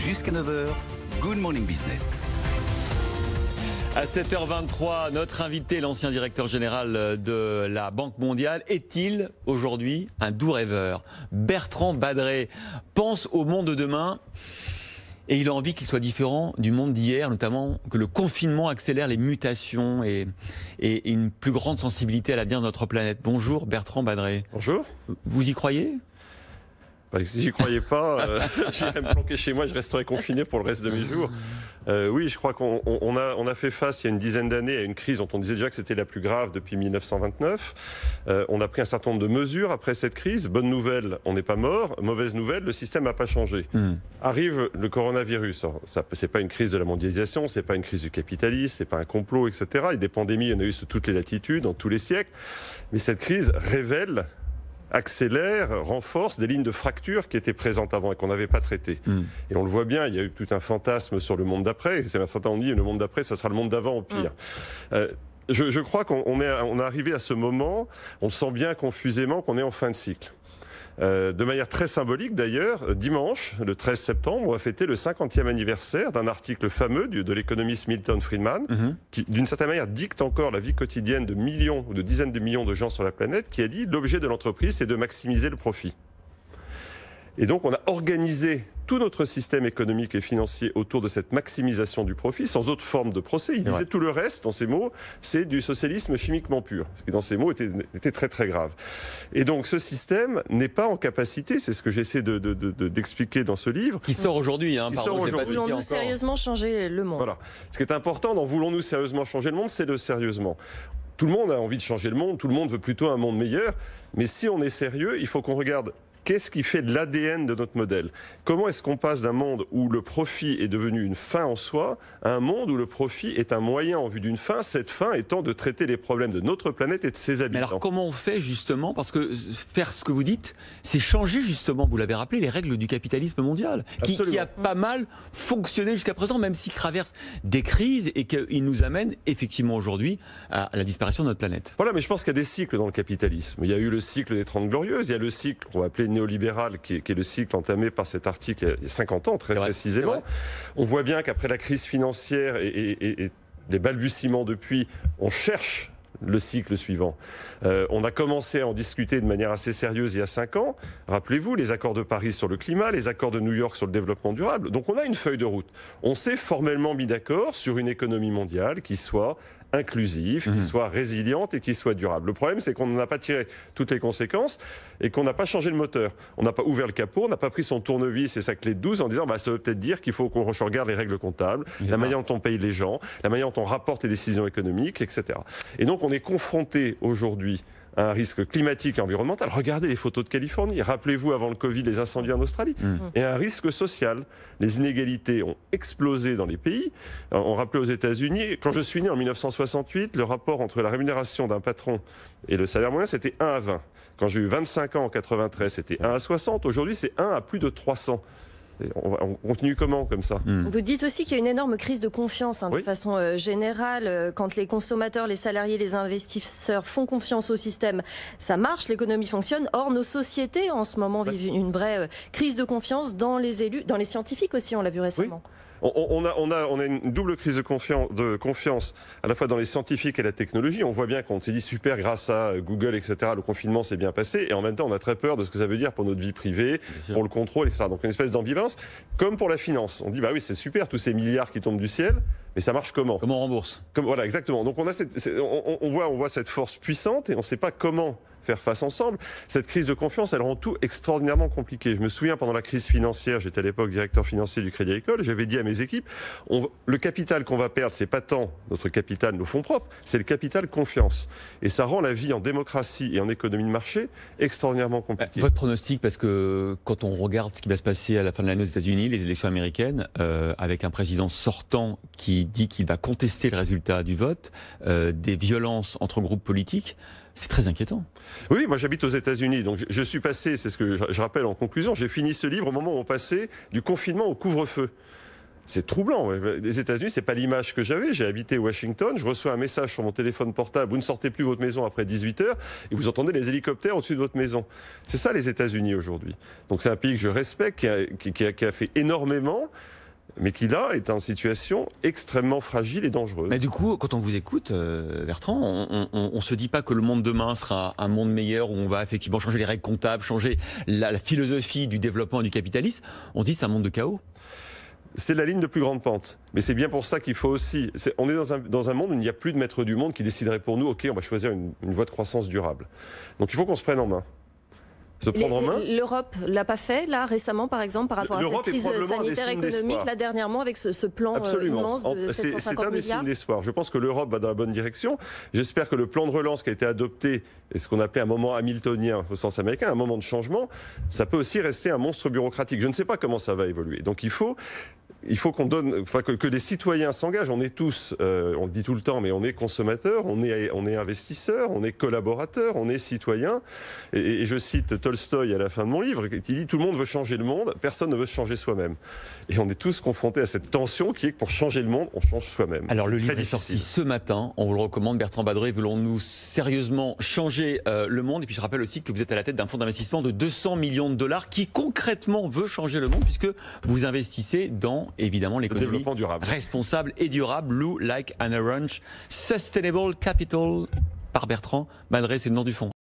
Jusqu'à 9h, Good Morning Business. À 7h23, notre invité, l'ancien directeur général de la Banque mondiale, est-il aujourd'hui un doux rêveur? Bertrand Badré pense au monde de demain et il a envie qu'il soit différent du monde d'hier, notamment que le confinement accélère les mutations et une plus grande sensibilité à l'avenir de notre planète. Bonjour Bertrand Badré. Bonjour. Vous y croyez ? Si j'y croyais pas, j'irais me planquer chez moi, je resterais confiné pour le reste de mes jours. Oui, je crois qu'on a fait face il y a une dizaine d'années à une crise dont on disait déjà que c'était la plus grave depuis 1929. On a pris un certain nombre de mesures après cette crise. Bonne nouvelle, on n'est pas mort. Mauvaise nouvelle, le système n'a pas changé. Arrive le coronavirus. C'est pas une crise de la mondialisation, c'est pas une crise du capitalisme, c'est pas un complot, etc. Et des pandémies, il y en a eu sous toutes les latitudes, dans tous les siècles. Mais cette crise révèle, accélère, renforce des lignes de fracture qui étaient présentes avant et qu'on n'avait pas traitées. Et on le voit bien, il y a eu tout un fantasme sur le monde d'après. Certains ont dit le monde d'après, ça sera le monde d'avant au pire. Je crois qu'on est arrivé à ce moment, on sent bien confusément qu'on est en fin de cycle. De manière très symbolique d'ailleurs, dimanche, le 13 septembre, on va fêter le 50e anniversaire d'un article fameux de l'économiste Milton Friedman, qui d'une certaine manière dicte encore la vie quotidienne de millions ou de dizaines de millions de gens sur la planète, qui a dit l'objet de l'entreprise c'est de maximiser le profit. Et donc on a organisé tout notre système économique et financier autour de cette maximisation du profit, sans autre forme de procès. Il disait tout le reste, dans ses mots, c'est du socialisme chimiquement pur. Ce qui, dans ses mots, était très très grave. Et donc ce système n'est pas en capacité, c'est ce que j'essaie d'expliquer dans ce livre. Qui sort aujourd'hui, hein, Voulons-nous sérieusement changer le monde? Voilà. Ce qui est important dans Voulons-nous sérieusement changer le monde, c'est le sérieusement. Tout le monde a envie de changer le monde, tout le monde veut plutôt un monde meilleur, mais si on est sérieux, il faut qu'on regarde qu'est-ce qui fait l'ADN de notre modèle? Comment est-ce qu'on passe d'un monde où le profit est devenu une fin en soi à un monde où le profit est un moyen en vue d'une fin, cette fin étant de traiter les problèmes de notre planète et de ses habitants? Mais alors comment on fait justement? Parce que faire ce que vous dites, c'est changer justement, vous l'avez rappelé, les règles du capitalisme mondial, qui a pas mal fonctionné jusqu'à présent, même s'il traverse des crises et qu'il nous amène effectivement aujourd'hui à la disparition de notre planète. Voilà, mais je pense qu'il y a des cycles dans le capitalisme. Il y a eu le cycle des 30 Glorieuses, il y a le cycle qu'on va appeler néolibéral, qui est le cycle entamé par cet article il y a 50 ans, très précisément. On voit bien qu'après la crise financière et les balbutiements depuis, on cherche le cycle suivant. On a commencé à en discuter de manière assez sérieuse il y a 5 ans. Rappelez-vous, les accords de Paris sur le climat, les accords de New York sur le développement durable. Donc on a une feuille de route. On s'est formellement mis d'accord sur une économie mondiale qui soit inclusive, qui soit résiliente et qui soit durable. Le problème, c'est qu'on n'en a pas tiré toutes les conséquences et qu'on n'a pas changé le moteur. On n'a pas ouvert le capot, on n'a pas pris son tournevis et sa clé de 12 en disant ça veut peut-être dire qu'il faut qu'on regarde les règles comptables, la manière dont on paye les gens, la manière dont on rapporte les décisions économiques, etc. Et donc on est confronté aujourd'hui à un risque climatique et environnemental. Regardez les photos de Californie. Rappelez-vous, avant le Covid, les incendies en Australie. Et un risque social. Les inégalités ont explosé dans les pays. On rappelait aux États-Unis, quand je suis né en 1968, le rapport entre la rémunération d'un patron et le salaire moyen, c'était 1 à 20. Quand j'ai eu 25 ans en 93, c'était 1 à 60. Aujourd'hui, c'est 1 à plus de 300. On continue comment, comme ça? Vous dites aussi qu'il y a une énorme crise de confiance de façon générale. Quand les consommateurs, les salariés, les investisseurs font confiance au système, ça marche, l'économie fonctionne. Or, nos sociétés, en ce moment, vivent une vraie crise de confiance dans les élus, dans les scientifiques aussi, on l'a vu récemment. On a une double crise de confiance à la fois dans les scientifiques et la technologie. On voit bien qu'on s'est dit super grâce à Google, etc. Le confinement s'est bien passé et en même temps on a très peur de ce que ça veut dire pour notre vie privée, pour le contrôle, etc. Donc une espèce d'ambivalence. Comme pour la finance, on dit bah oui c'est super tous ces milliards qui tombent du ciel, mais ça marche comment? Comment on rembourse? Voilà exactement. Donc on voit cette force puissante et on ne sait pas comment faire face ensemble. Cette crise de confiance, elle rend tout extraordinairement compliqué. Je me souviens, pendant la crise financière, j'étais à l'époque directeur financier du Crédit Agricole, j'avais dit à mes équipes, le capital qu'on va perdre, c'est pas tant notre capital, nos fonds propres, c'est le capital confiance. Et ça rend la vie en démocratie et en économie de marché extraordinairement compliquée. Votre pronostic, parce que quand on regarde ce qui va se passer à la fin de l'année aux États-Unis, les élections américaines, avec un président sortant qui dit qu'il va contester le résultat du vote, des violences entre groupes politiques, c'est très inquiétant. Oui, moi j'habite aux États-Unis, donc je suis passé, c'est ce que je rappelle en conclusion, j'ai fini ce livre au moment où on passait du confinement au couvre-feu. C'est troublant. Les États-Unis, c'est pas l'image que j'avais. J'ai habité Washington, je reçois un message sur mon téléphone portable, vous ne sortez plus de votre maison après 18h, et vous entendez les hélicoptères au-dessus de votre maison. C'est ça les États-Unis aujourd'hui. Donc c'est un pays que je respecte, qui a fait énormément. mais qui là est en situation extrêmement fragile et dangereuse. Mais du coup, quand on vous écoute, Bertrand, on se dit pas que le monde demain sera un monde meilleur où on va effectivement changer les règles comptables, changer la philosophie du développement et du capitalisme. On dit que c'est un monde de chaos. C'est la ligne de plus grande pente. Mais c'est bien pour ça qu'il faut aussi... on est dans un monde où il n'y a plus de maître du monde qui déciderait pour nous, OK, on va choisir une voie de croissance durable. Donc il faut qu'on se prenne en main. Se prendre en main. L'Europe l'a pas fait, là, récemment, par exemple, par rapport à cette crise sanitaire économique, là, dernièrement, avec ce plan immense de 750 milliards. C'est un des signes d'espoir. Je pense que l'Europe va dans la bonne direction. J'espère que le plan de relance qui a été adopté, et ce qu'on appelait un moment hamiltonien au sens américain, un moment de changement, ça peut aussi rester un monstre bureaucratique. Je ne sais pas comment ça va évoluer. Donc il faut qu'on donne, enfin, que les citoyens s'engagent. On est tous, on le dit tout le temps, mais on est consommateurs, on est investisseurs, on est collaborateurs, on est citoyens. Et je cite Tolstoï à la fin de mon livre, qui dit « Tout le monde veut changer le monde, personne ne veut se changer soi-même ». Et on est tous confrontés à cette tension qui est que pour changer le monde, on change soi-même. Alors le livre est sorti ce matin, on vous le recommande, Bertrand Badré. Voulons-nous sérieusement changer le monde? Et puis je rappelle aussi que vous êtes à la tête d'un fonds d'investissement de 200 millions de dollars qui concrètement veut changer le monde, puisque vous investissez dans, évidemment, l'économie responsable et durable. Blue Like an Orange, Sustainable Capital, par Bertrand Badré, c'est le nom du fonds.